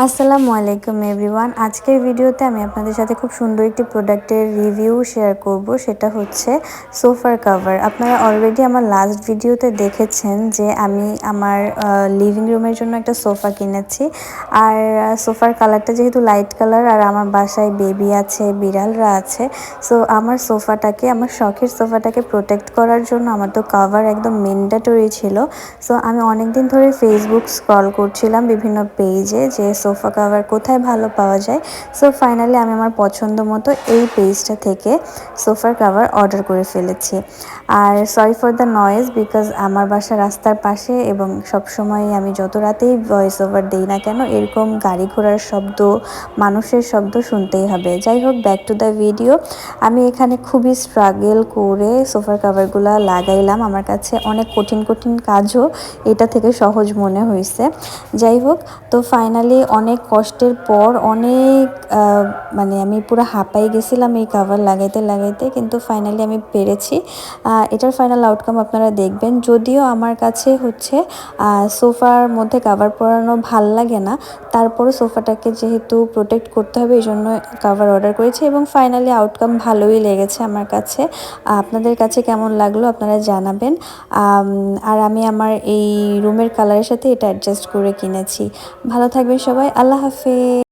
আসসালামু আলাইকুম এভরিওয়ান। আজকের ভিডিওতে আমি আপনাদের সাথে খুব সুন্দর একটি প্রোডাক্টের রিভিউ শেয়ার করব, সেটা হচ্ছে সোফার কভার। আপনারা অলরেডি আমার লাস্ট ভিডিওতে দেখেছেন যে আমি আমার লিভিং রুমের জন্য একটা সোফা কিনেছি। আর সোফার কালারটা যেহেতু লাইট কালার, আর আমার বাসায় বেবি আছে, বিড়ালরা আছে, সো আমার সোফাটাকে, আমার শখের সোফাটাকে প্রোটেক্ট করার জন্য আমার তো কভার একদম ম্যান্ডেটরি ছিল। সো আমি অনেক দিন ধরে ফেসবুক স্ক্রল করছিলাম বিভিন্ন পেজে যে সোফা কভার কোথায় ভালো পাওয়া যায়। সো ফাইনালি আমি আমার পছন্দ মতো এই পেজটা থেকে সোফার কভার অর্ডার করে ফেলেছি। আর sorry for the noise, because আমার বাসা রাস্তার পাশে এবং সবসময় আমি যত রাতেই ভয়েস ওভার দিই না কেন এরকম গাড়ি ঘোড়ার শব্দ, মানুষের শব্দ শুনতেই হবে। যাই হোক, ব্যাক টু দ্য ভিডিও। আমি এখানে খুবই স্ট্রাগল করে সোফার কভারগুলো লাগাইলাম। আমার কাছে অনেক কঠিন কঠিন কাজও এটা থেকে সহজ মনে হয়েছে। যাই হোক, তো ফাইনালি অনেক কষ্টের পর অনেক মানে আমি পুরো হাঁপাই গেছিলাম এই কভার লাগাইতে লাগাইতে, কিন্তু ফাইনালি আমি পেরেছি। এটার ফাইনাল আউটকাম আপনারা দেখবেন। যদিও আমার কাছে হচ্ছে সোফার মধ্যে কভার পরানো ভাল লাগে না, তারপরে সোফাটাকে যেহেতু প্রোটেক্ট করতে হবে এই জন্য কভার অর্ডার করেছি এবং ফাইনালি আউটকাম ভালোই লেগেছে আমার কাছে। আপনাদের কাছে কেমন লাগলো আপনারা জানাবেন। আর আমি আমার এই রুমের কালারের সাথে এটা অ্যাডজাস্ট করে কিনেছি। ভালো থাকবেন সবাই, আল্লাহ হাফেজ।